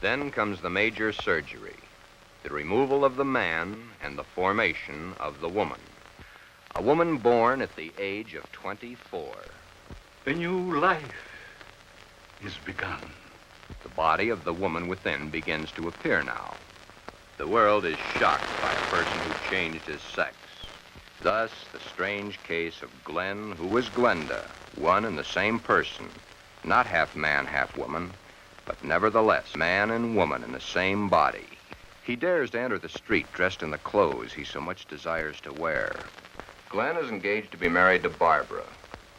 Then comes the major surgery, the removal of the man and the formation of the woman. A woman born at the age of 24. A new life is begun. The body of the woman within begins to appear now. The world is shocked by a person who changed his sex. Thus, the strange case of Glen, who was Glenda, one and the same person, not half man, half woman, but nevertheless man and woman in the same body. He dares to enter the street dressed in the clothes he so much desires to wear. Glen is engaged to be married to Barbara.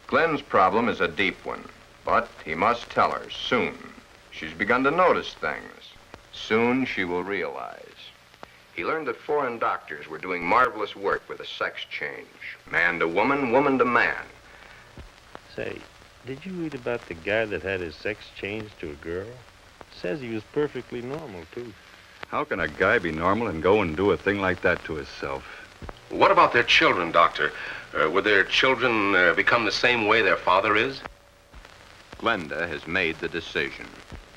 Glen's problem is a deep one, but he must tell her soon. She's begun to notice things. Soon she will realize. He learned that foreign doctors were doing marvelous work with a sex change. Man to woman, woman to man. Say, did you read about the guy that had his sex changed to a girl? Says he was perfectly normal, too. How can a guy be normal and go and do a thing like that to himself? What about their children, Doctor? Would their children become the same way their father is? Glenda has made the decision.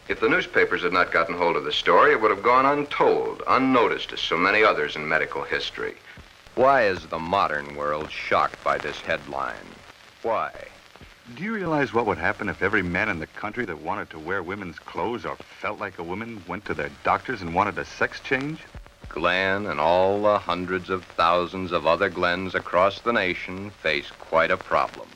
If the newspapers had not gotten hold of the story, it would have gone untold, unnoticed as so many others in medical history. Why is the modern world shocked by this headline? Why? Do you realize what would happen if every man in the country that wanted to wear women's clothes or felt like a woman went to their doctors and wanted a sex change? Glen and all the hundreds of thousands of other Glens across the nation face quite a problem.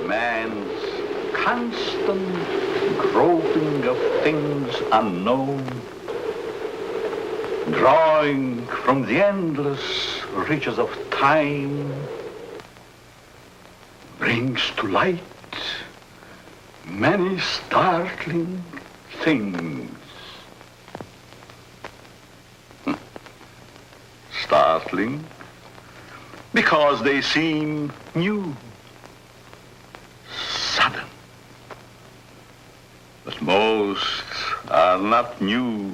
Man's constant groping of things unknown, drawing from the endless reaches of time, brings to light many startling things. Startling because they seem new, sudden. But most are not new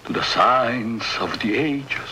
to the signs of the ages.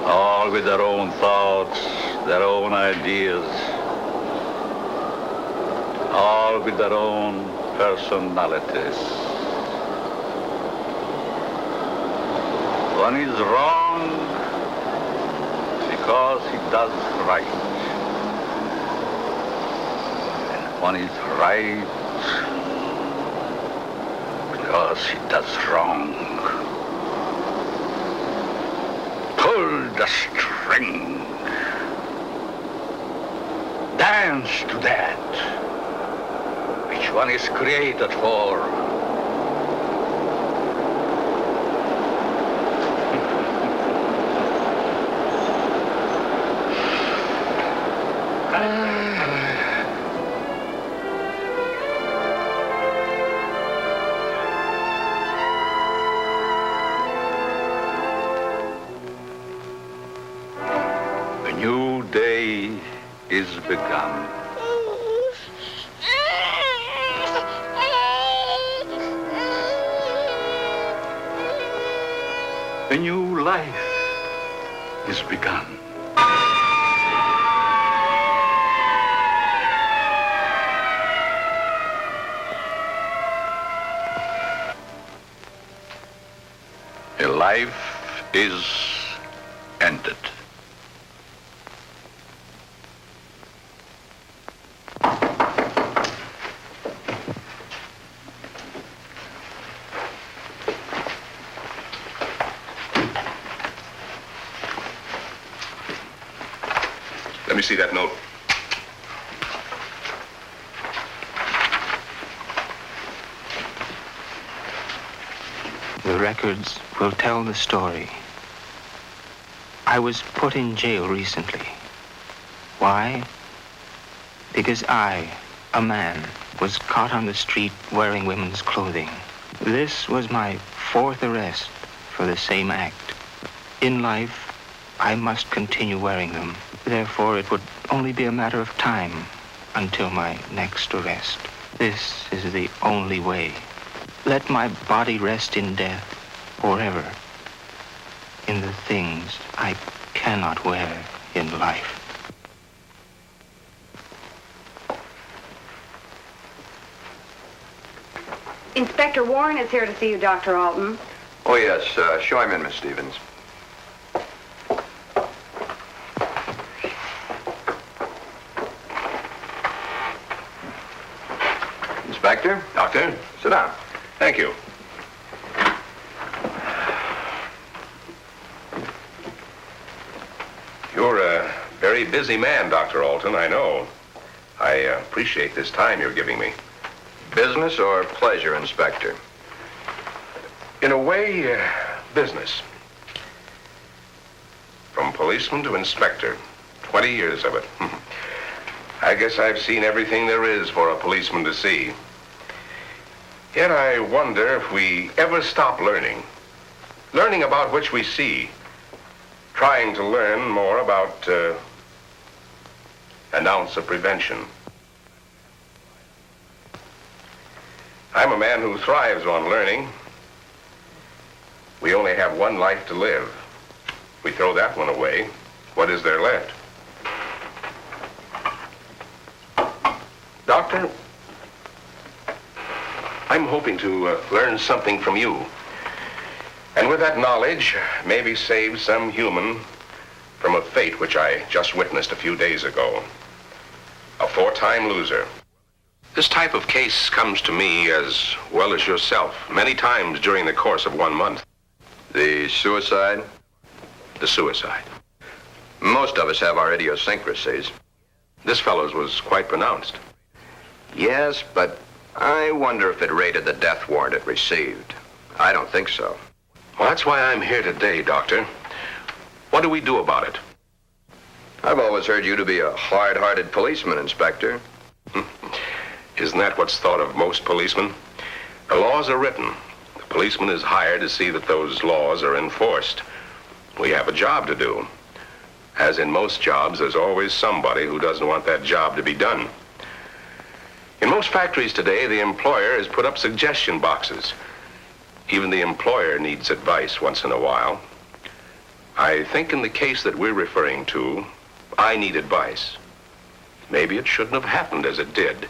all with their own thoughts, their own ideas, all with their own personalities. One is wrong because he does right. And one is right because he does wrong. Pull the string. Dance to that. Which one is created for? A new day is begun. A new life is begun. A life is ended. Let me see that note. The records will tell the story. I was put in jail recently. Why? Because I, a man, was caught on the street wearing women's clothing. This was my 4th arrest for the same act. In life, I must continue wearing them. Therefore, it would only be a matter of time until my next arrest. This is the only way. Let my body rest in death forever in the things I cannot wear in life. Inspector Warren is here to see you, Dr. Alton. Oh, yes. Show him in, Miss Stevens. Inspector? Doctor? Sit down. Thank you. You're a very busy man, Dr. Alton, I know. I appreciate this time you're giving me. Business or pleasure, Inspector? In a way, business. From policeman to inspector, 20 years of it. I guess I've seen everything there is for a policeman to see. Yet I wonder if we ever stop learning. Learning about which we see. Trying to learn more about an ounce of prevention. I'm a man who thrives on learning. We only have one life to live. We throw that one away. What is there left? Doctor, I'm hoping to learn something from you. And with that knowledge, maybe save some human from a fate which I just witnessed a few days ago. A 4-time loser. This type of case comes to me as well as yourself many times during the course of 1 month. The suicide? The suicide. Most of us have our idiosyncrasies. This fellow's was quite pronounced. Yes, but I wonder if it rated the death warrant it received. I don't think so. Well, that's why I'm here today, Doctor. What do we do about it? I've always heard you to be a hard-hearted policeman, Inspector. Isn't that what's thought of most policemen? The laws are written. The policeman is hired to see that those laws are enforced. We have a job to do. As in most jobs, there's always somebody who doesn't want that job to be done. In most factories today, the employer has put up suggestion boxes. Even the employer needs advice once in a while. I think in the case that we're referring to, I need advice. Maybe it shouldn't have happened as it did,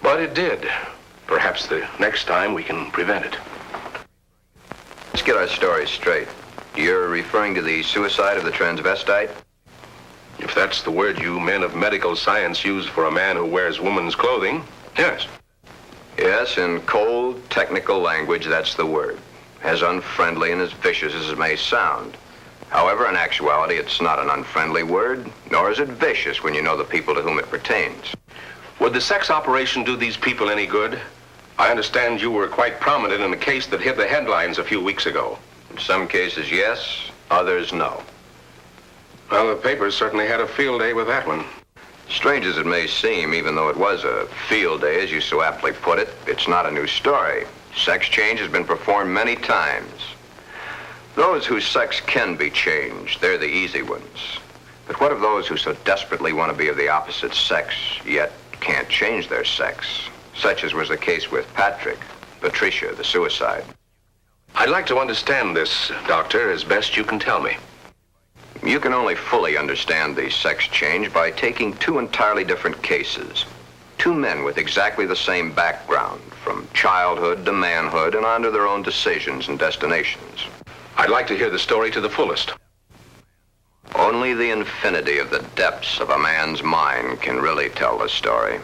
but it did. Perhaps the next time we can prevent it. Let's get our story straight. You're referring to the suicide of the transvestite? If that's the word you men of medical science use for a man who wears woman's clothing, yes. Yes, in cold, technical language, that's the word. As unfriendly and as vicious as it may sound. However, in actuality, it's not an unfriendly word, nor is it vicious when you know the people to whom it pertains. Would the sex operation do these people any good? I understand you were quite prominent in a case that hit the headlines a few weeks ago. In some cases, yes, others, no. Well, the papers certainly had a field day with that one. Strange as it may seem, even though it was a field day, as you so aptly put it, it's not a new story. Sex change has been performed many times. Those whose sex can be changed, they're the easy ones. But what of those who so desperately want to be of the opposite sex, yet can't change their sex? Such as was the case with Patricia, the suicide. I'd like to understand this, Doctor, as best you can tell me. You can only fully understand the sex change by taking two entirely different cases. Two men with exactly the same background, from childhood to manhood and on to their own decisions and destinations. I'd like to hear the story to the fullest. Only the infinity of the depths of a man's mind can really tell the story.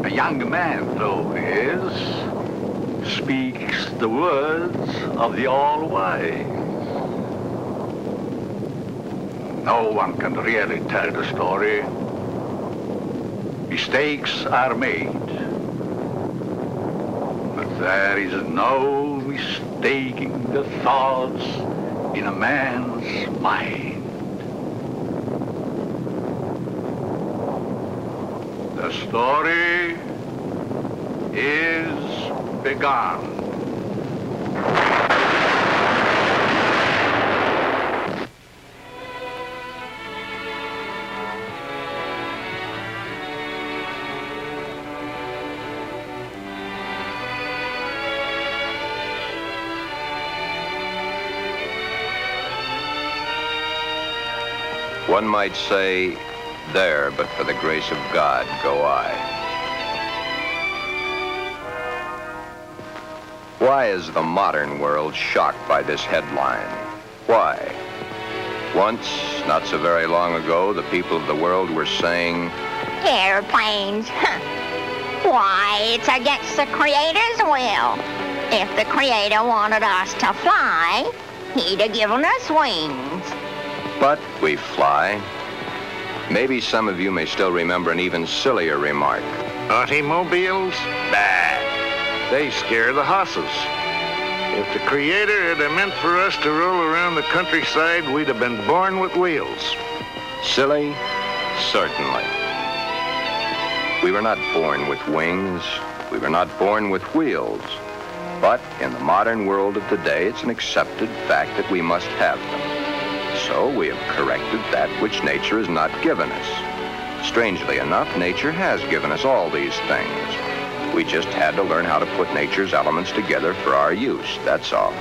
A young man, though he is, speaks the words of the All-Wise. No one can really tell the story. Mistakes are made. But there is no mistaking the thoughts in a man's mind. The story is begun. One might say, there, but for the grace of God, go I. Why is the modern world shocked by this headline? Why? Once, not so very long ago, the people of the world were saying, airplanes. Why, it's against the Creator's will. If the Creator wanted us to fly, he'd have given us wings. but we fly. Maybe some of you may still remember an even sillier remark. Automobiles? Bad. They scare the horses. If the Creator had meant for us to roll around the countryside, we'd have been born with wheels. Silly? Certainly. We were not born with wings. We were not born with wheels. But in the modern world of today, it's an accepted fact that we must have them. So we have corrected that which nature has not given us. Strangely enough, nature has given us all these things. We just had to learn how to put nature's elements together for our use, that's all.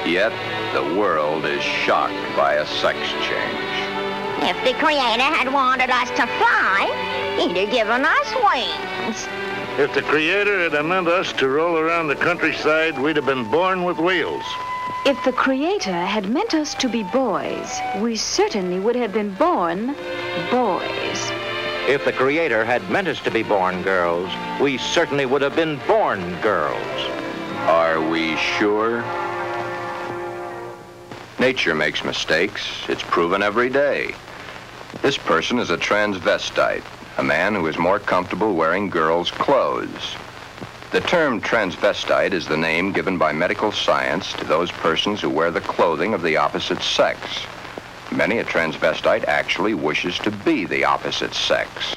Yet, the world is shocked by a sex change. If the Creator had wanted us to fly, he'd have given us wings. If the Creator had meant us to roll around the countryside, we'd have been born with wheels. If the Creator had meant us to be boys, we certainly would have been born boys. If the Creator had meant us to be born girls, we certainly would have been born girls. Are we sure? Nature makes mistakes. It's proven every day. This person is a transvestite, a man who is more comfortable wearing girls' clothes. The term transvestite is the name given by medical science to those persons who wear the clothing of the opposite sex. Many a transvestite actually wishes to be the opposite sex.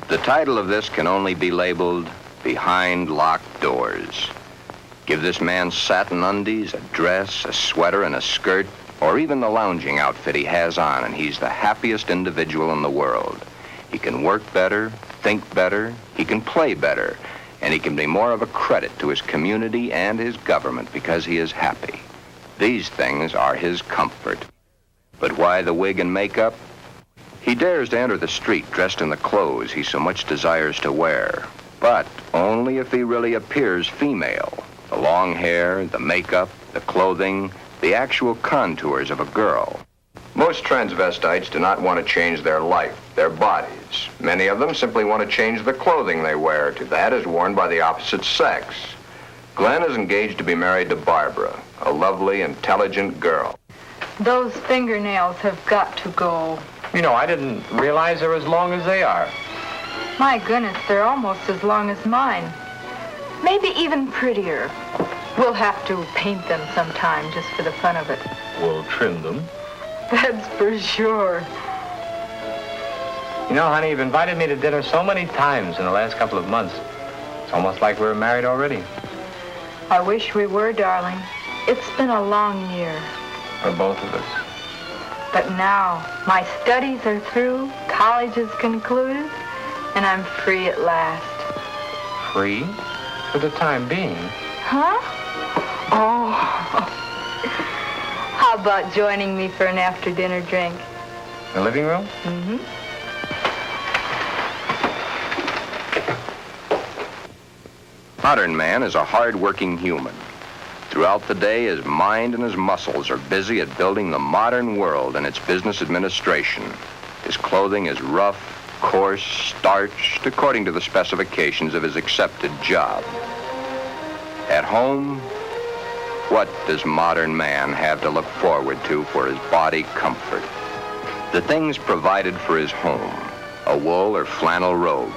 The title of this can only be labeled Behind Locked Doors. Give this man satin undies, a dress, a sweater, and a skirt, or even the lounging outfit he has on, and he's the happiest individual in the world. He can work better, think better, he can play better, and he can be more of a credit to his community and his government because he is happy. These things are his comfort. But why the wig and makeup? He dares to enter the street dressed in the clothes he so much desires to wear, but only if he really appears female. The long hair, the makeup, the clothing, the actual contours of a girl. Most transvestites do not want to change their life, their bodies. Many of them simply want to change the clothing they wear to that is worn by the opposite sex. Glen is engaged to be married to Barbara, a lovely, intelligent girl. Those fingernails have got to go. You know, I didn't realize they're as long as they are. My goodness, they're almost as long as mine. Maybe even prettier. We'll have to paint them sometime just for the fun of it. We'll trim them. That's for sure. You know, honey, you've invited me to dinner so many times in the last couple of months. It's almost like we're married already. I wish we were, darling. It's been a long year. For both of us. But now, my studies are through, college is concluded, and I'm free at last. Free? For the time being. Huh? Oh. How about joining me for an after-dinner drink? The living room? Mm-hmm. Modern man is a hard-working human. Throughout the day, his mind and his muscles are busy at building the modern world and its business administration. His clothing is rough, coarse, starched, according to the specifications of his accepted job. At home, what does modern man have to look forward to for his body comfort? The things provided for his home, a wool or flannel robe,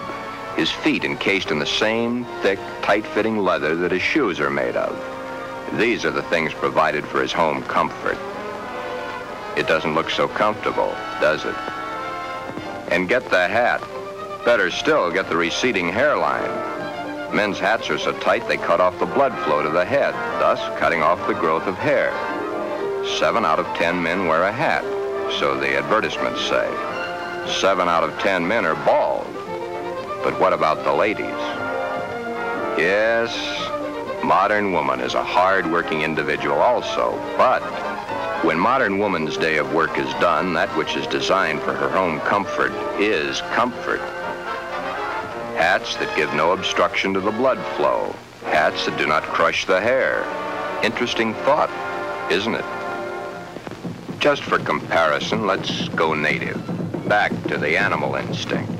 his feet encased in the same thick, tight-fitting leather that his shoes are made of. These are the things provided for his home comfort. It doesn't look so comfortable, does it? And get the hat. Better still, get the receding hairline. Men's hats are so tight they cut off the blood flow to the head, thus cutting off the growth of hair. 7 out of 10 men wear a hat, so the advertisements say. 7 out of 10 men are bald. But what about the ladies? Yes, modern woman is a hard-working individual also, but when modern woman's day of work is done, that which is designed for her home comfort is comfort. Hats that give no obstruction to the blood flow. Hats that do not crush the hair. Interesting thought, isn't it? Just for comparison, let's go native. Back to the animal instinct.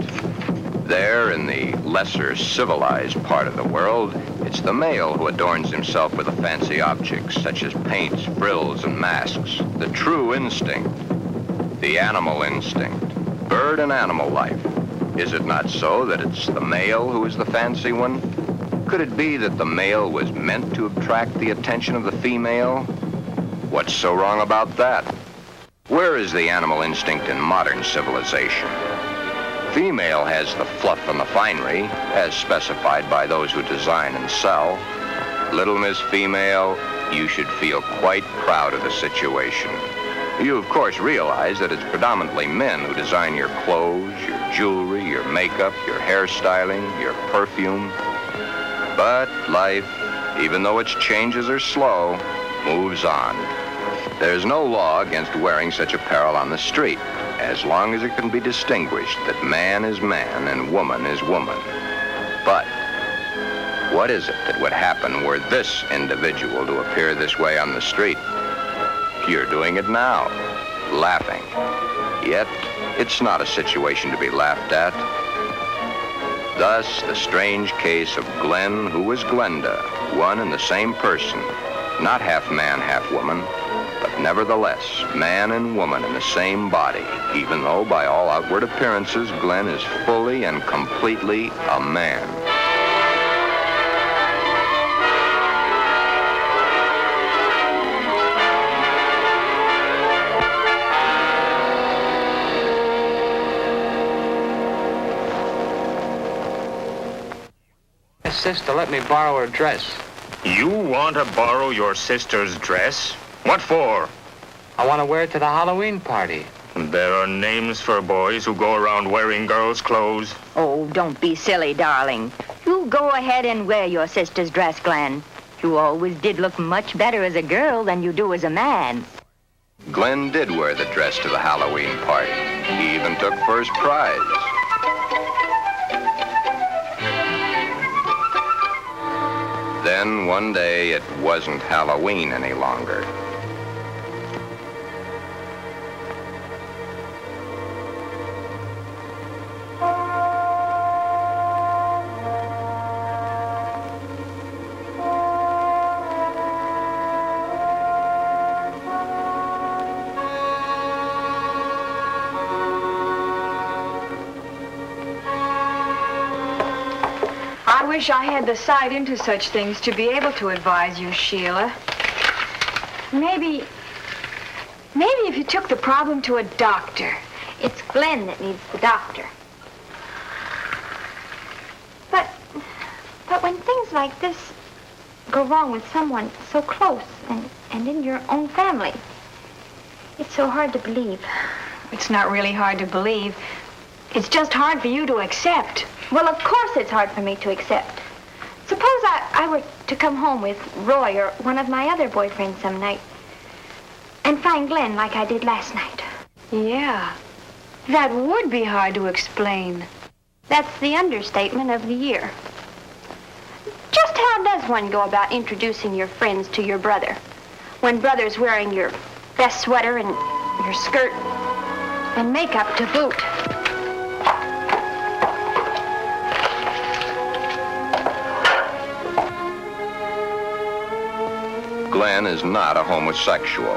There, in the lesser civilized part of the world, it's the male who adorns himself with the fancy objects, such as paints, frills, and masks. The true instinct. The animal instinct. Bird and animal life. Is it not so that it's the male who is the fancy one? Could it be that the male was meant to attract the attention of the female? What's so wrong about that? Where is the animal instinct in modern civilization? Female has the fluff and the finery, as specified by those who design and sell. Little Miss Female, you should feel quite proud of the situation. You, of course, realize that it's predominantly men who design your clothes, your jewelry, your makeup, your hairstyling, your perfume. But life, even though its changes are slow, moves on. There's no law against wearing such apparel on the street, as long as it can be distinguished that man is man and woman is woman. But what is it that would happen were this individual to appear this way on the street? You're doing it now, laughing. Yet, it's not a situation to be laughed at. Thus, the strange case of Glen, who was Glenda, one and the same person, not half man, half woman, but nevertheless, man and woman in the same body, even though by all outward appearances, Glen is fully and completely a man. Sister, let me borrow her dress. You want to borrow your sister's dress? What for? I want to wear it to the Halloween party. There are names for boys who go around wearing girls' clothes. Oh, don't be silly, darling. You go ahead and wear your sister's dress, Glen. You always did look much better as a girl than you do as a man. Glen did wear the dress to the Halloween party. He even took first prize. Then one day it wasn't Halloween any longer. I wish I had the sight into such things to be able to advise you, Sheila. Maybe if you took the problem to a doctor. It's Glen that needs the doctor. But when things like this go wrong with someone so close and in your own family, it's so hard to believe. It's not really hard to believe. It's just hard for you to accept. Well, of course it's hard for me to accept. Suppose I were to come home with Roy or one of my other boyfriends some night and find Glen like I did last night. Yeah, that would be hard to explain. That's the understatement of the year. Just how does one go about introducing your friends to your brother when brother's wearing your best sweater and your skirt and makeup to boot? Glen is not a homosexual.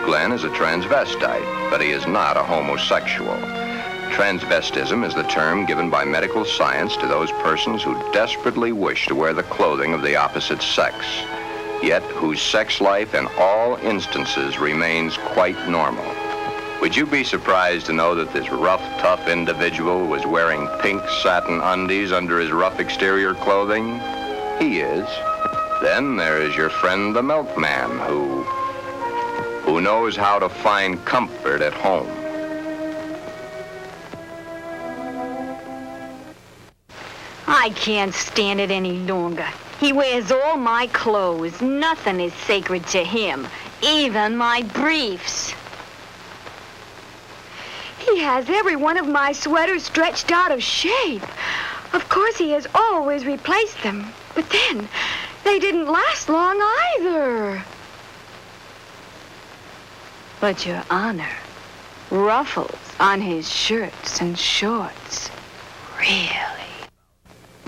Glen is a transvestite, but he is not a homosexual. Transvestism is the term given by medical science to those persons who desperately wish to wear the clothing of the opposite sex, yet whose sex life in all instances remains quite normal. Would you be surprised to know that this rough, tough individual was wearing pink satin undies under his rough exterior clothing? He is. Then there is your friend the milkman who knows how to find comfort at home. I can't stand it any longer. He wears all my clothes. Nothing is sacred to him, even my briefs. He has every one of my sweaters stretched out of shape. Of course, he has always replaced them, but then they didn't last long either. But, Your Honor, ruffles on his shirts and shorts, really.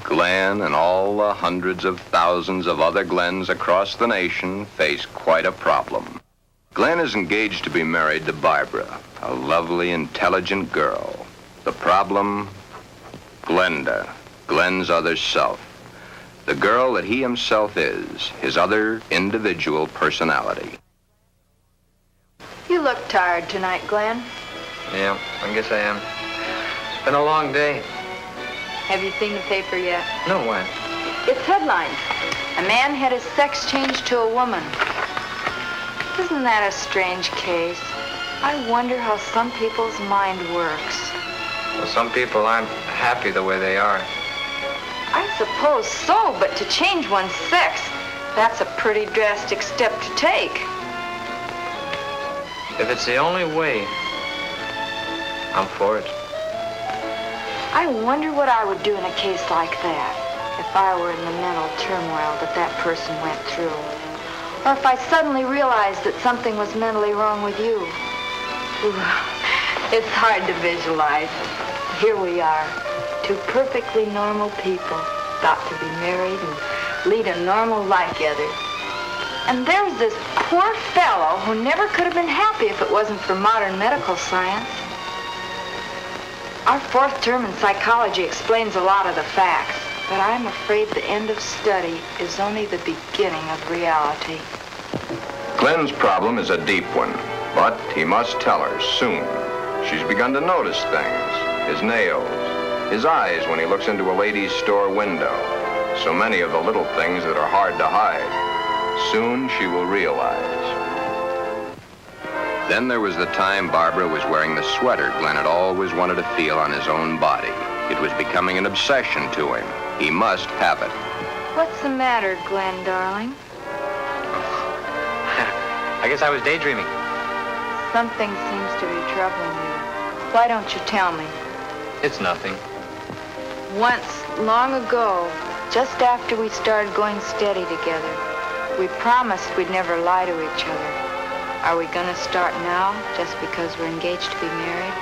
Glen and all the hundreds of thousands of other Glens across the nation face quite a problem. Glen is engaged to be married to Barbara, a lovely, intelligent girl. The problem? Glenda, Glen's other self. The girl that he himself is, his other individual personality. You look tired tonight, Glen. Yeah, I guess I am. It's been a long day. Have you seen the paper yet? No, what? It's headlines. A man had his sex changed to a woman. Isn't that a strange case? I wonder how some people's mind works. Well, some people aren't happy the way they are. I suppose so, but to change one's sex, that's a pretty drastic step to take. If it's the only way, I'm for it. I wonder what I would do in a case like that, if I were in the mental turmoil that person went through. Or if I suddenly realized that something was mentally wrong with you. Ooh, it's hard to visualize. Here we are, two perfectly normal people, thought to be married and lead a normal life together. And there's this poor fellow who never could have been happy if it wasn't for modern medical science. Our fourth term in psychology explains a lot of the facts, but I'm afraid the end of study is only the beginning of reality. Glen's problem is a deep one, but he must tell her soon. She's begun to notice things, his nails, his eyes when he looks into a ladies' store window. So many of the little things that are hard to hide. Soon she will realize. Then there was the time Barbara was wearing the sweater Glen had always wanted to feel on his own body. It was becoming an obsession to him. He must have it. What's the matter, Glen, darling? I guess I was daydreaming. Something seems to be troubling you. Why don't you tell me? It's nothing. Once, long ago, just after we started going steady together, we promised we'd never lie to each other. Are we gonna start now, just because we're engaged to be married?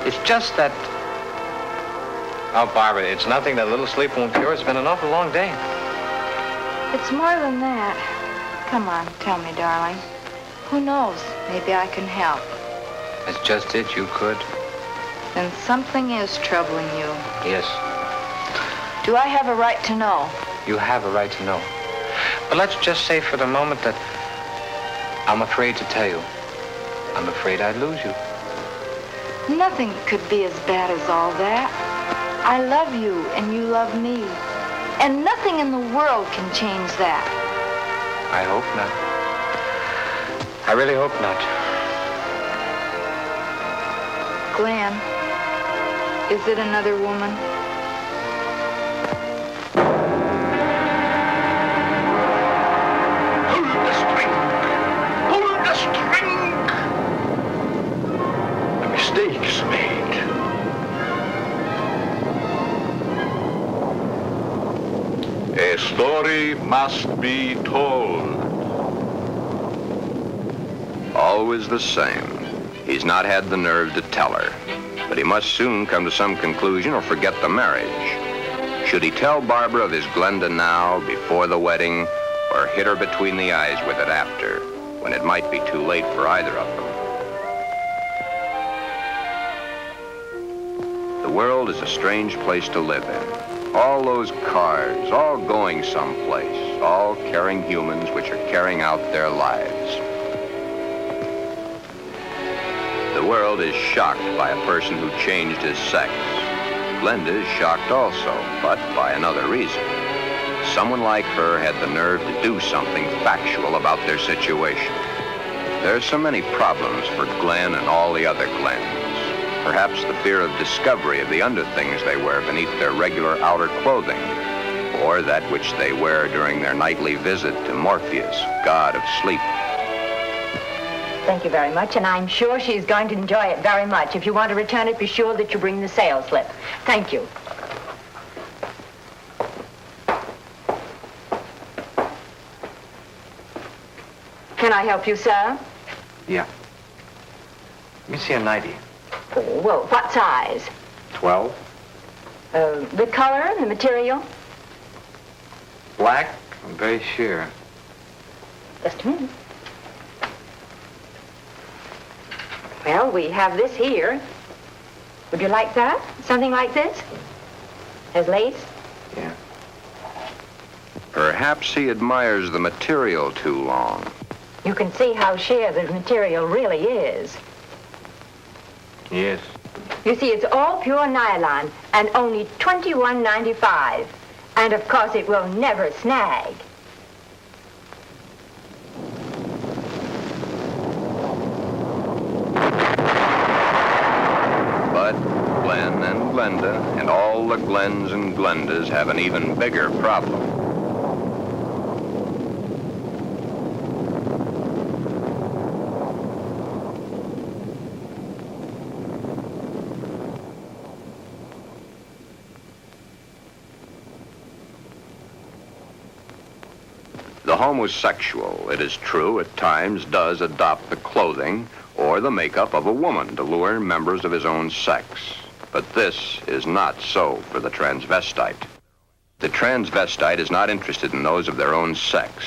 It's just that... Oh, Barbara, it's nothing. That little sleep won't cure. It's been an awful long day. It's more than that. Come on, tell me, darling. Who knows? Maybe I can help. That's just it. You could. Then something is troubling you. Yes. Do I have a right to know? You have a right to know. But let's just say for the moment that I'm afraid to tell you. I'm afraid I'd lose you. Nothing could be as bad as all that. I love you and you love me. And nothing in the world can change that. I hope not. I really hope not. Glen, is it another woman? Hold the string! Hold the string! A mistake's made. A story must be told. Always the same. He's not had the nerve to tell her. But he must soon come to some conclusion or forget the marriage. Should he tell Barbara of his Glenda now, before the wedding, or hit her between the eyes with it after, when it might be too late for either of them? The world is a strange place to live in. All those cars, all going someplace, all carrying humans which are carrying out their lives. The world is shocked by a person who changed his sex. Glenda is shocked also, but by another reason. Someone like her had the nerve to do something factual about their situation. There are so many problems for Glen and all the other Glens. Perhaps the fear of discovery of the underthings they wear beneath their regular outer clothing, or that which they wear during their nightly visit to Morpheus, god of sleep. Thank you very much, and I'm sure she's going to enjoy it very much. If you want to return it, be sure that you bring the sales slip. Thank you. Can I help you, sir? Yeah. Let me see a nightie. Well, what size? 12. The color and the material? Black. I'm very sure. Just a minute. Well, we have this here. Would you like that? Something like this? Has lace? Yeah. Perhaps he admires the material too long. You can see how sheer the material really is. Yes. You see, it's all pure nylon and only $21.95. And of course, it will never snag. But Glen and Glenda and all the Glens and Glendas have an even bigger problem. The homosexual, it is true, at times does adopt the clothing or the makeup of a woman to lure members of his own sex. But this is not so for the transvestite. The transvestite is not interested in those of their own sex.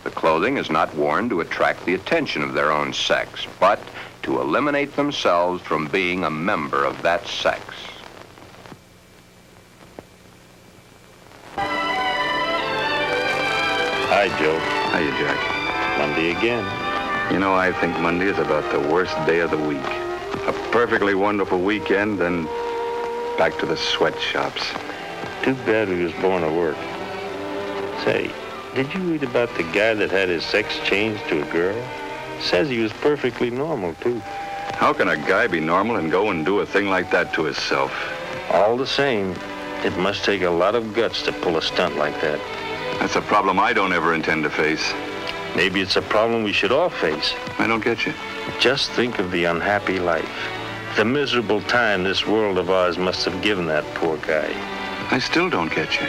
The clothing is not worn to attract the attention of their own sex, but to eliminate themselves from being a member of that sex. Hi, Joe. Hiya, Jack. Monday again. You know, I think Monday is about the worst day of the week. A perfectly wonderful weekend, then back to the sweatshops. Too bad we was born to work. Say, did you read about the guy that had his sex changed to a girl? Says he was perfectly normal, too. How can a guy be normal and go and do a thing like that to himself? All the same, it must take a lot of guts to pull a stunt like that. That's a problem I don't ever intend to face. Maybe it's a problem we should all face. I don't get you. Just think of the unhappy life. The miserable time this world of ours must have given that poor guy. I still don't get you.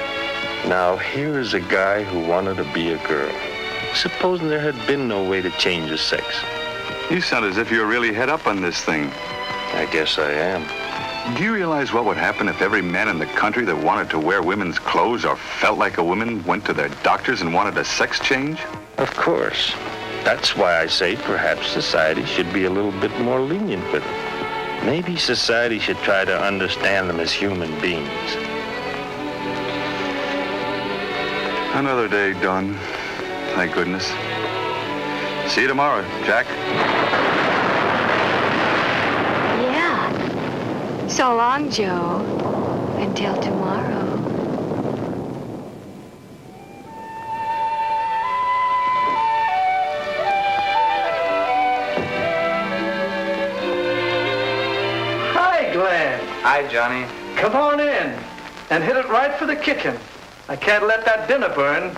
Now, here is a guy who wanted to be a girl. Supposing there had been no way to change his sex. You sound as if you're really head up on this thing. I guess I am. Do you realize what would happen if every man in the country that wanted to wear women's clothes or felt like a woman went to their doctors and wanted a sex change? Of course. That's why I say perhaps society should be a little bit more lenient with them. Maybe society should try to understand them as human beings. Another day done. Thank goodness. See you tomorrow, Jack. Yeah. So long, Joe. Until tomorrow. Hi, Glen. Hi, Johnny. Come on in and hit it right for the kitchen. I can't let that dinner burn.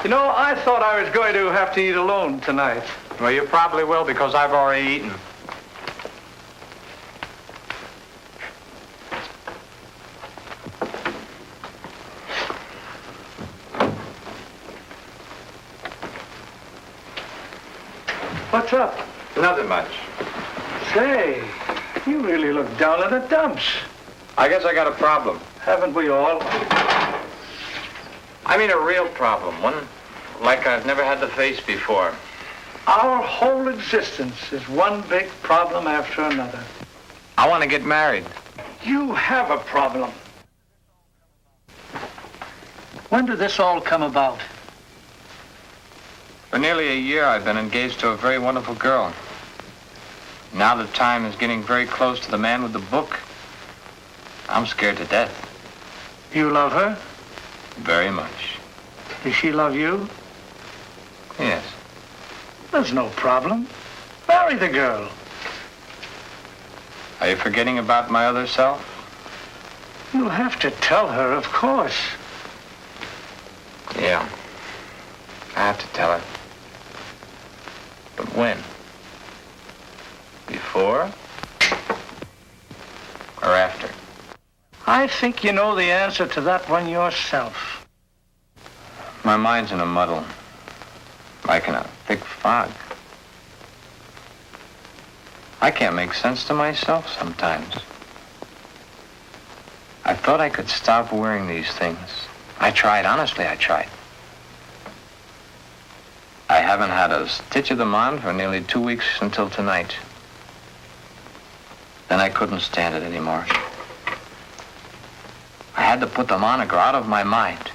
You know, I thought I was going to have to eat alone tonight. Well, you probably will because I've already eaten. What's up? Nothing much. Say, you really look down in the dumps. I guess I got a problem. Haven't we all? I mean a real problem, one like I've never had to face before. Our whole existence is one big problem after another. I want to get married. You have a problem. When did this all come about? For nearly a year, I've been engaged to a very wonderful girl. Now the time is getting very close to the man with the book. I'm scared to death. You love her? Very much. Does she love you? Yes. There's no problem. Marry the girl. Are you forgetting about my other self? You'll have to tell her, of course. Yeah. I have to tell her. But when? Before? Or after? I think you know the answer to that one yourself. My mind's in a muddle. Like in a thick fog. I can't make sense to myself sometimes. I thought I could stop wearing these things. I tried, honestly, I tried. I haven't had a stitch of them on for nearly 2 weeks until tonight. Then I couldn't stand it anymore. I had to put them on or go out of my mind.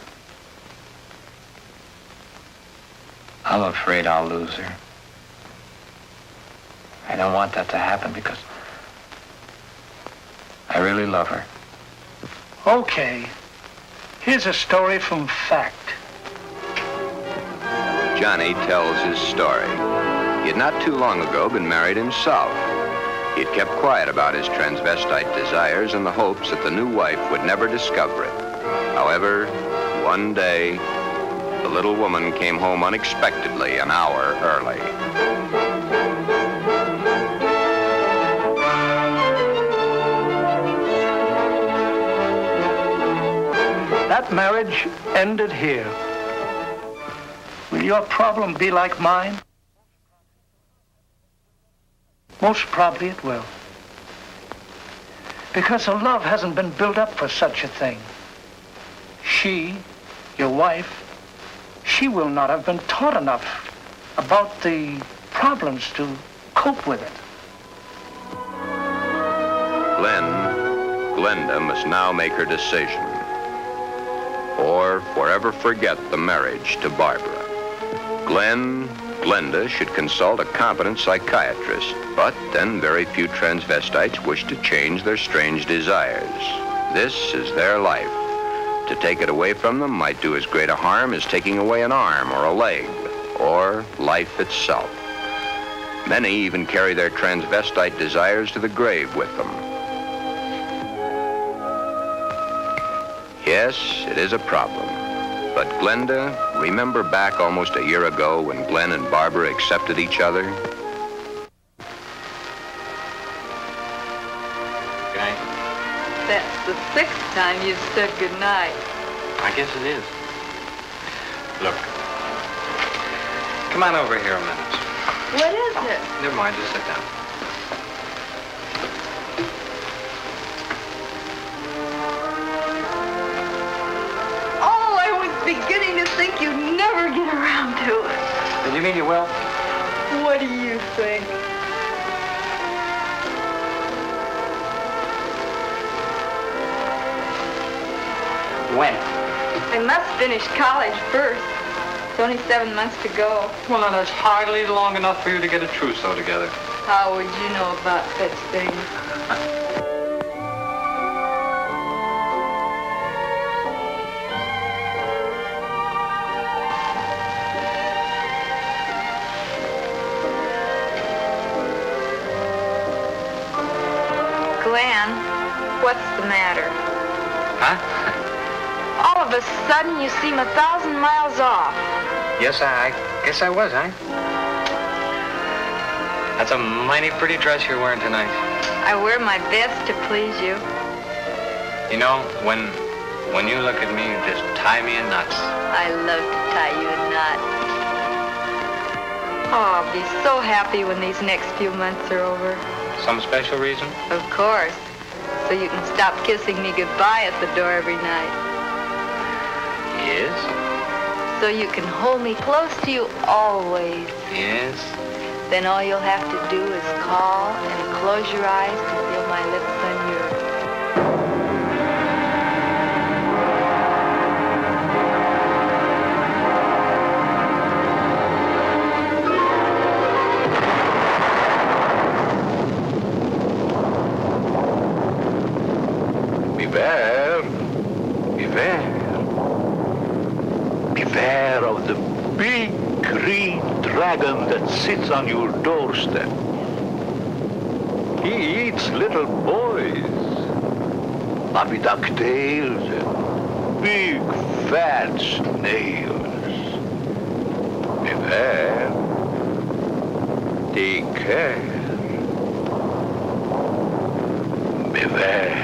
I'm afraid I'll lose her. I don't want that to happen because I really love her. Okay. Here's a story from fact. Johnny tells his story. He had not too long ago been married himself. He had kept quiet about his transvestite desires in the hopes that the new wife would never discover it. However, one day, the little woman came home unexpectedly an hour early. That marriage ended here. Will your problem be like mine? Most probably it will. Because the love hasn't been built up for such a thing. She, your wife, she will not have been taught enough about the problems to cope with it. Glenda must now make her decision. Or forever forget the marriage to Barbara. Glenda should consult a competent psychiatrist, but then very few transvestites wish to change their strange desires. This is their life. To take it away from them might do as great a harm as taking away an arm or a leg, or life itself. Many even carry their transvestite desires to the grave with them. Yes, it is a problem. But Glenda, remember back almost a year ago when Glen and Barbara accepted each other? Good night. That's the 6th time you've said goodnight. I guess it is. Look. Come on over here a minute. What is it? Never mind, just sit down. Oh, I was beginning to think you'd never get around to it. Did you mean you will? What do you think? When? I must finish college first. It's only 7 months to go. Well, now, that's hardly long enough for you to get a trousseau together. How would you know about such things? Glen, what's the matter? Huh? All of a sudden, you seem 1,000 miles off. Yes, I guess I was, huh? That's a mighty pretty dress you're wearing tonight. I wear my best to please you. You know, when you look at me, you just tie me in knots. I love to tie you a knot. Oh, I'll be so happy when these next few months are over. Some special reason? Of course. So you can stop kissing me goodbye at the door every night. Yes? So you can hold me close to you always. Yes? Then all you'll have to do is call and close your eyes to feel my lips on yours. Beware. Beware. Beware of the big green dragon that sits on your doorstep. He eats little boys, puppy ducktails, and big fat snails. Beware. Take care. Beware.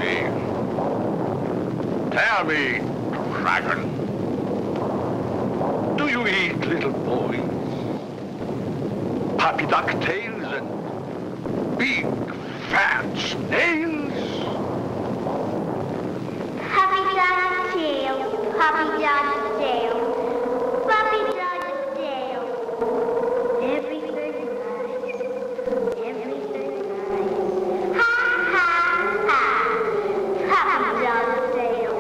me. Tell me, dragon. Do you eat little boys? Puppy duck tails and big fat snails? Puppy dog tail, puppy dog tail, puppy dog tail. Everything nice, everything nice. Ha ha ha, puppy dog tail.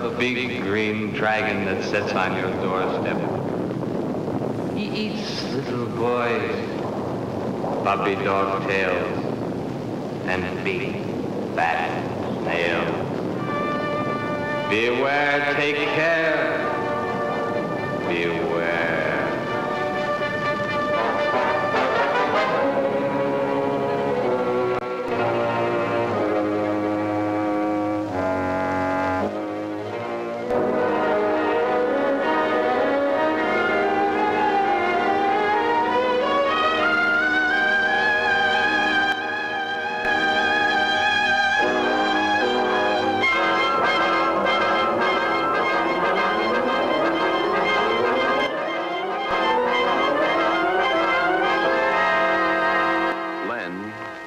the big green dragon that sits on your doorstep. He eats little boys, puppy dog tails, and big fat snails. Beware, take care. Beware.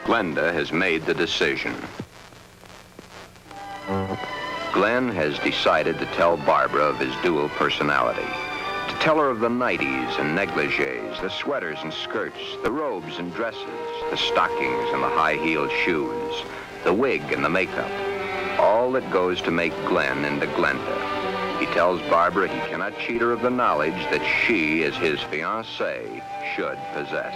Glenda has made the decision. Glen has decided to tell Barbara of his dual personality. To tell her of the nighties and negligees, the sweaters and skirts, the robes and dresses, the stockings and the high-heeled shoes, the wig and the makeup. All that goes to make Glen into Glenda. He tells Barbara he cannot cheat her of the knowledge that she, as his fiancée, should possess.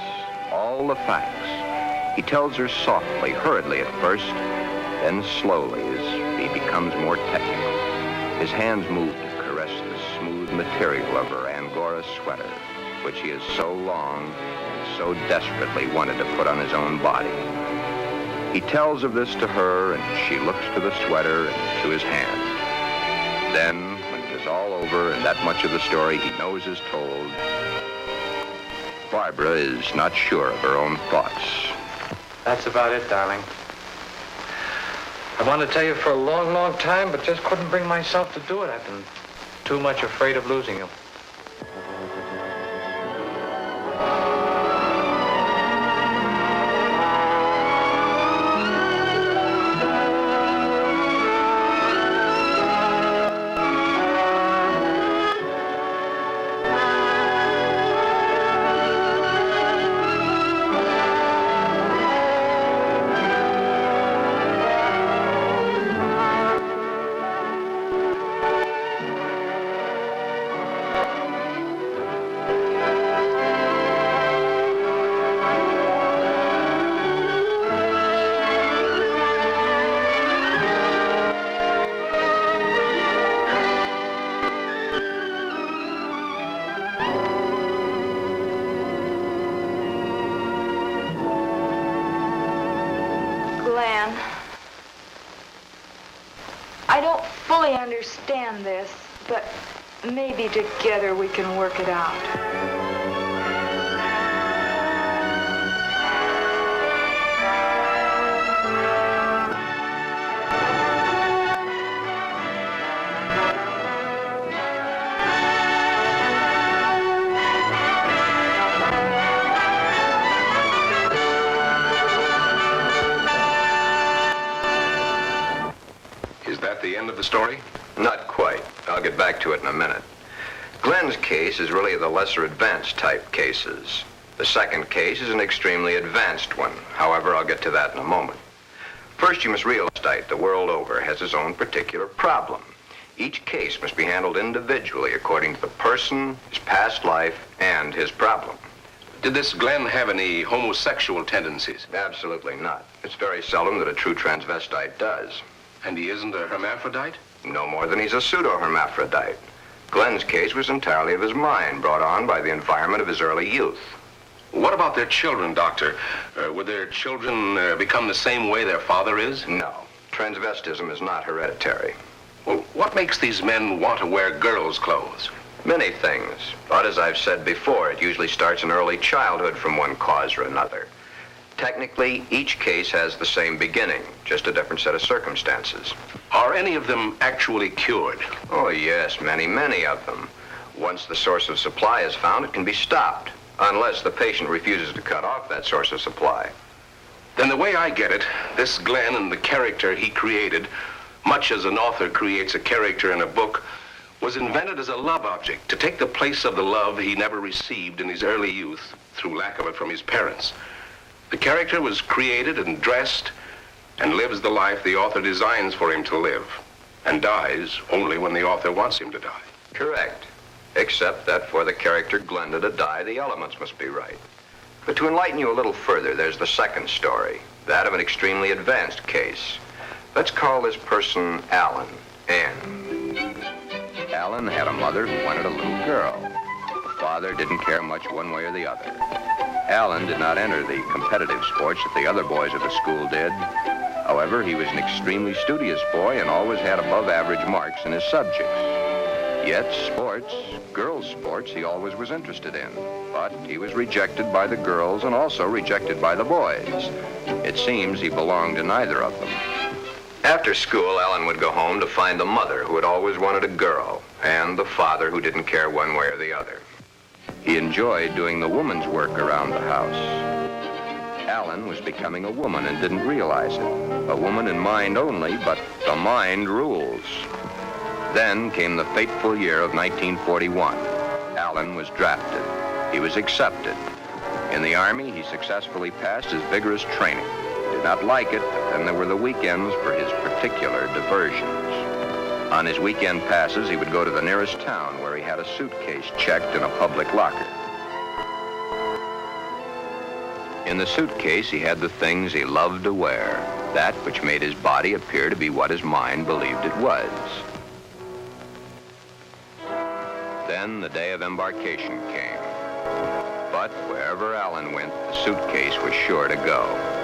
All the facts. He tells her softly, hurriedly at first, then slowly as he becomes more technical. His hands move to caress the smooth material of her Angora sweater, which he has so long and so desperately wanted to put on his own body. He tells of this to her, and she looks to the sweater and to his hand. Then, when it is all over and that much of the story he knows is told, Barbara is not sure of her own thoughts. That's about it, darling. I wanted to tell you for a long, long time, but just couldn't bring myself to do it. I've been too much afraid of losing you. Glen, I don't fully understand this, but maybe together we can work it out. The end of the story? Not quite. I'll get back to it in a minute. Glen's case is really the lesser advanced type cases. The second case is an extremely advanced one. However, I'll get to that in a moment. First, you must realize that the world over has its own particular problem. Each case must be handled individually according to the person, his past life, and his problem. Did this Glen have any homosexual tendencies? Absolutely not. It's very seldom that a true transvestite does. And he isn't a hermaphrodite? No more than he's a pseudo-hermaphrodite. Glen's case was entirely of his mind, brought on by the environment of his early youth. What about their children, Doctor? Would their children become the same way their father is? No. Transvestism is not hereditary. Well, what makes these men want to wear girls' clothes? Many things. But as I've said before, it usually starts in early childhood from one cause or another. Technically, each case has the same beginning, just a different set of circumstances. Are any of them actually cured? Oh, yes, many of them. Once the source of supply is found, it can be stopped, unless the patient refuses to cut off that source of supply. Then the way I get it, this Glen and the character he created, much as an author creates a character in a book, was invented as a love object to take the place of the love he never received in his early youth through lack of it from his parents. The character was created and dressed and lives the life the author designs for him to live. and dies only when the author wants him to die. Correct. Except that for the character Glenda to die, the elements must be right. But to enlighten you a little further, there's the second story, that of an extremely advanced case. Let's call this person Alan, Ann. Alan had a mother who wanted a little girl. The father didn't care much one way or the other. Alan did not enter the competitive sports that the other boys of the school did. However, he was an extremely studious boy and always had above average marks in his subjects. Yet sports, girls' sports, he always was interested in. But he was rejected by the girls and also rejected by the boys. It seems he belonged to neither of them. After school, Alan would go home to find the mother who had always wanted a girl and the father who didn't care one way or the other. He enjoyed doing the woman's work around the house. Alan was becoming a woman and didn't realize it. A woman in mind only, but the mind rules. Then came the fateful year of 1941. Alan was drafted. He was accepted. In the Army, he successfully passed his vigorous training. Did not like it, but then there were the weekends for his particular diversions. On his weekend passes, he would go to the nearest town where he had a suitcase checked in a public locker. In the suitcase, he had the things he loved to wear, that which made his body appear to be what his mind believed it was. Then the day of embarkation came. But wherever Alan went, the suitcase was sure to go.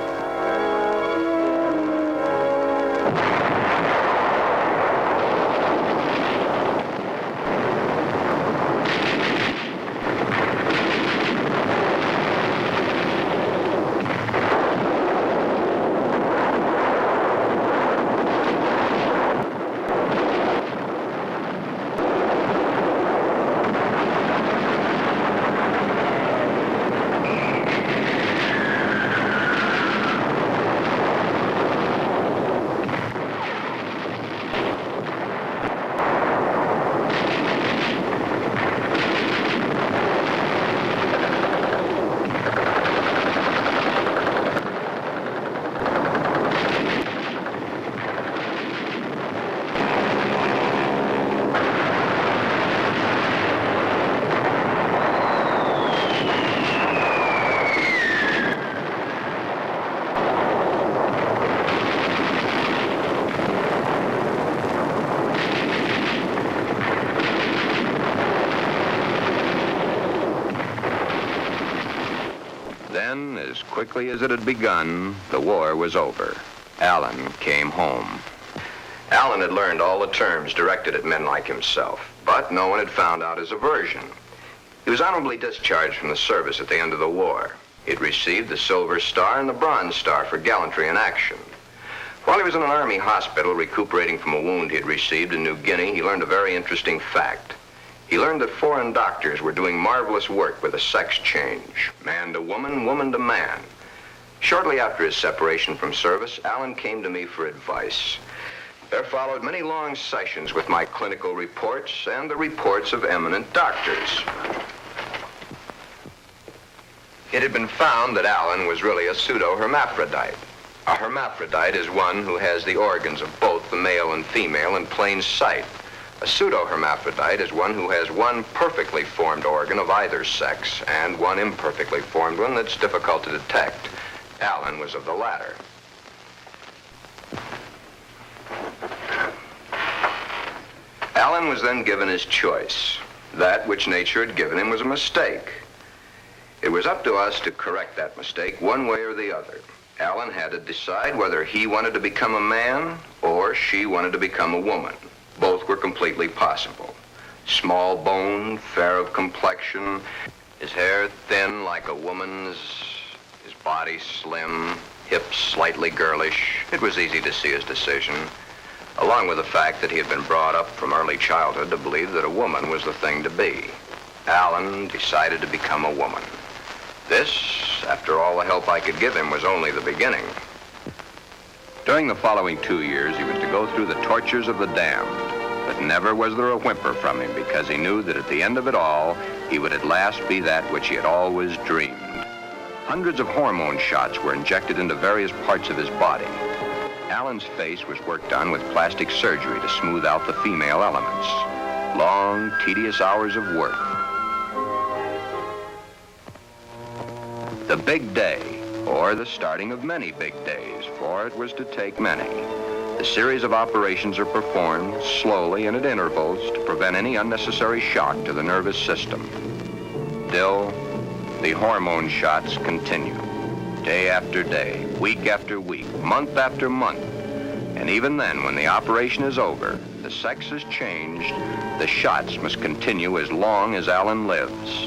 Then, as quickly as it had begun, the war was over. Alan came home. Alan had learned all the terms directed at men like himself, but no one had found out his aversion. He was honorably discharged from the service at the end of the war. He had received the Silver Star and the Bronze Star for gallantry in action. While he was in an Army hospital recuperating from a wound he had received in New Guinea, he learned a very interesting fact. He learned that foreign doctors were doing marvelous work with a sex change, man to woman, woman to man. Shortly after his separation from service, Alan came to me for advice. There followed many long sessions with my clinical reports and the reports of eminent doctors. It had been found that Alan was really a pseudo-hermaphrodite. A hermaphrodite is one who has the organs of both the male and female in plain sight. A pseudo-hermaphrodite is one who has one perfectly formed organ of either sex and one imperfectly formed one that's difficult to detect. Alan was of the latter. Alan was then given his choice. That which nature had given him was a mistake. It was up to us to correct that mistake one way or the other. Alan had to decide whether he wanted to become a man or she wanted to become a woman. Both were completely possible. Small boned, fair of complexion, his hair thin like a woman's, his body slim, hips slightly girlish. It was easy to see his decision, along with the fact that he had been brought up from early childhood to believe that a woman was the thing to be. Alan decided to become a woman. This, after all the help I could give him, was only the beginning. During the following 2 years, he was to go through the tortures of the damned. But never was there a whimper from him because he knew that at the end of it all, he would at last be that which he had always dreamed. Hundreds of hormone shots were injected into various parts of his body. Alan's face was worked on with plastic surgery to smooth out the female elements. Long, tedious hours of work. The big day, or the starting of many big days, for it was to take many. The series of operations are performed slowly and at intervals to prevent any unnecessary shock to the nervous system. Still, the hormone shots continue. Day after day, week after week, month after month. And even then, when the operation is over, the sex has changed, the shots must continue as long as Alan lives.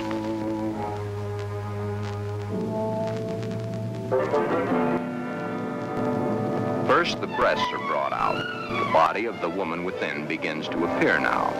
First, the breasts are brought out. The body of the woman within begins to appear now.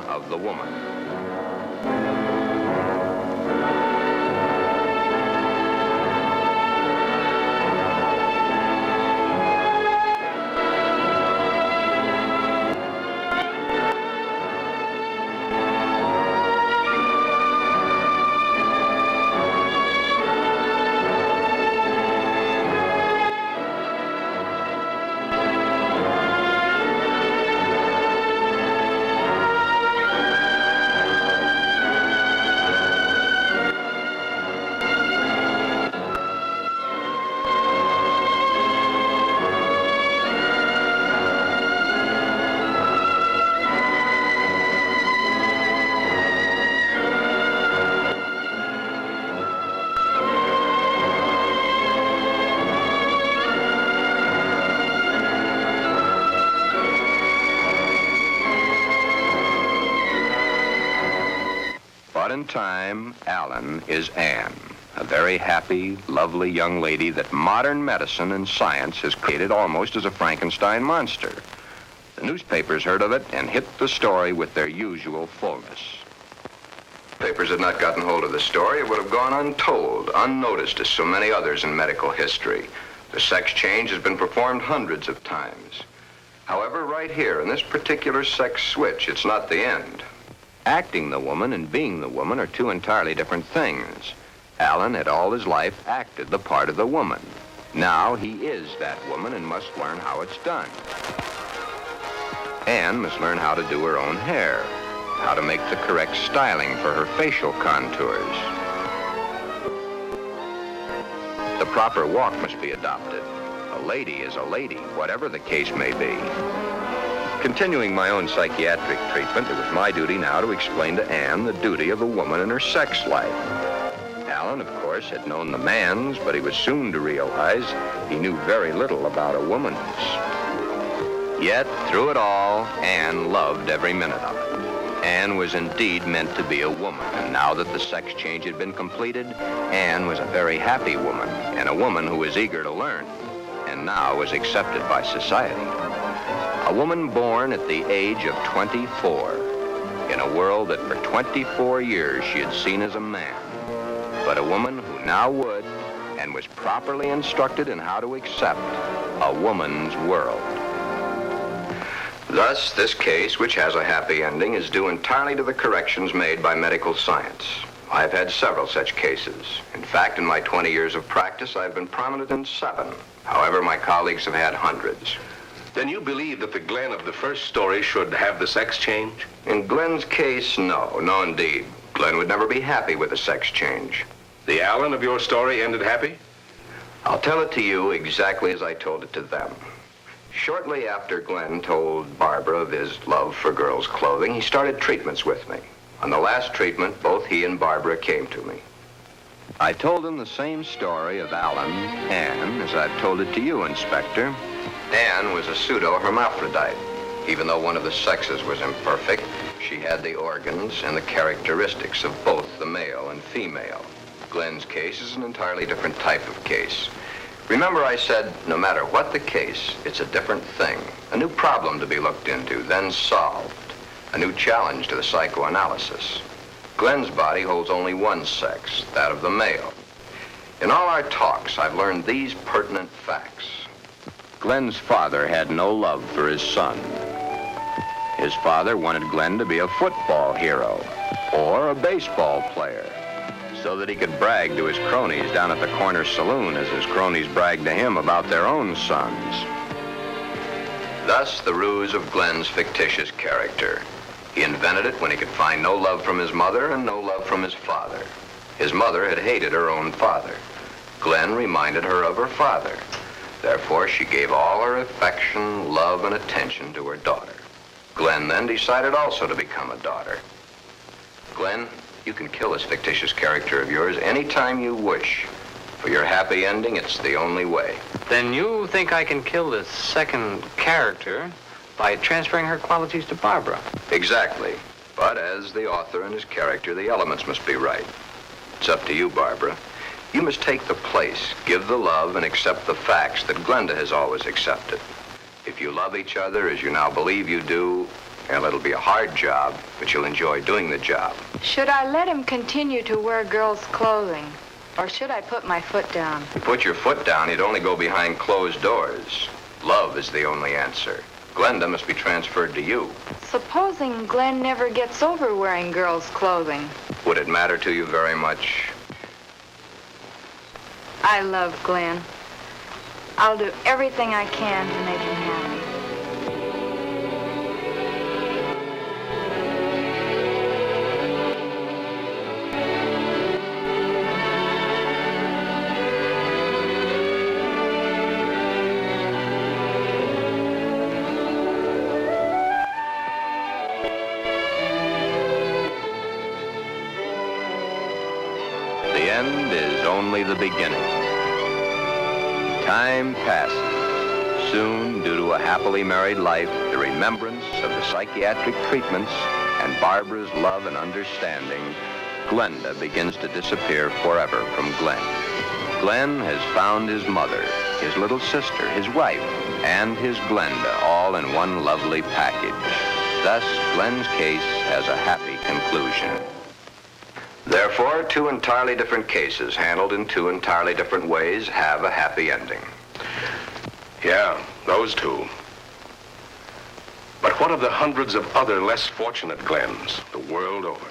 Of the woman. In time, Alan is Anne, a very happy, lovely young lady that modern medicine and science has created almost as a Frankenstein monster. The newspapers heard of it and hit the story with their usual fullness. If papers had not gotten hold of the story, it would have gone untold, unnoticed as so many others in medical history. The sex change has been performed hundreds of times. However, right here in this particular sex switch, it's not the end. Acting the woman and being the woman are two entirely different things. Alan had all his life acted the part of the woman. Now he is that woman and must learn how it's done. Anne must learn how to do her own hair, how to make the correct styling for her facial contours. The proper walk must be adopted. A lady is a lady, whatever the case may be. Continuing my own psychiatric treatment, it was my duty now to explain to Anne the duty of a woman in her sex life. Alan, of course, had known the man's, but he was soon to realize he knew very little about a woman's. Yet, through it all, Anne loved every minute of it. Anne was indeed meant to be a woman, and now that the sex change had been completed, Anne was a very happy woman, and a woman who was eager to learn, and now was accepted by society. A woman born at the age of 24, in a world that for 24 years she had seen as a man, but a woman who now would, and was properly instructed in how to accept, a woman's world. Thus, this case, which has a happy ending, is due entirely to the corrections made by medical science. I've had several such cases. In fact, in my 20 years of practice, I've been prominent in 7. However, my colleagues have had hundreds. Then you believe that the Glen of the first story should have the sex change? In Glen's case, no. No, indeed. Glen would never be happy with a sex change. The Alan of your story ended happy? I'll tell it to you exactly as I told it to them. Shortly after Glen told Barbara of his love for girls' clothing, he started treatments with me. On the last treatment, both he and Barbara came to me. I told them the same story of Alan, Anne, as I've told it to you, Inspector. Anne was a pseudo-hermaphrodite. Even though one of the sexes was imperfect, she had the organs and the characteristics of both the male and female. Glen's case is an entirely different type of case. Remember I said, no matter what the case, it's a different thing, a new problem to be looked into, then solved, a new challenge to the psychoanalysis. Glen's body holds only one sex, that of the male. In all our talks, I've learned these pertinent facts. Glen's father had no love for his son. His father wanted Glen to be a football hero or a baseball player so that he could brag to his cronies down at the corner saloon as his cronies bragged to him about their own sons. Thus, the ruse of Glen's fictitious character. He invented it when he could find no love from his mother and no love from his father. His mother had hated her own father. Glen reminded her of her father. Therefore, she gave all her affection, love, and attention to her daughter. Glen then decided also to become a daughter. Glen, you can kill this fictitious character of yours anytime you wish. For your happy ending, it's the only way. Then you think I can kill this second character by transferring her qualities to Barbara? Exactly. But as the author and his character, the elements must be right. It's up to you, Barbara. You must take the place, give the love, and accept the facts that Glenda has always accepted. If you love each other as you now believe you do, well, it'll be a hard job, but you'll enjoy doing the job. Should I let him continue to wear girls' clothing? Or should I put my foot down? If you put your foot down, you'd only go behind closed doors. Love is the only answer. Glenda must be transferred to you. Supposing Glen never gets over wearing girls' clothing. Would it matter to you very much? I love Glen. I'll do everything I can to make him happy. The end is only the beginning. Time passes. Soon, due to a happily married life, the remembrance of the psychiatric treatments, and Barbara's love and understanding, Glenda begins to disappear forever from Glen. Glen has found his mother, his little sister, his wife, and his Glenda all in one lovely package. Thus, Glen's case has a happy conclusion. Therefore, two entirely different cases, handled in two entirely different ways, have a happy ending. Yeah, those two. But what of the hundreds of other less fortunate Glens the world over?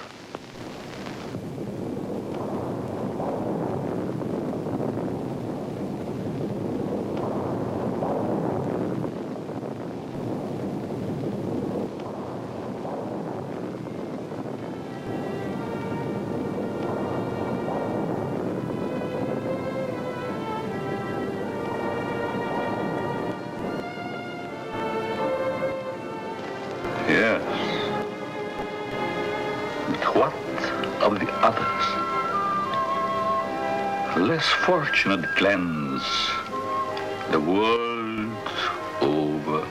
Yes. But what of the others? Less fortunate Glens the world over.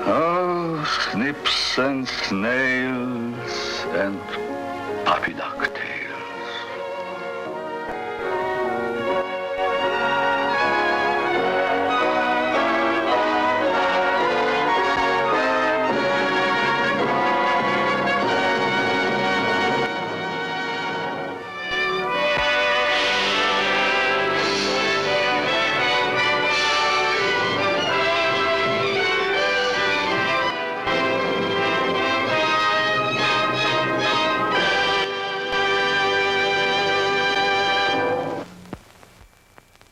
Oh, snips and snails and puppy duck.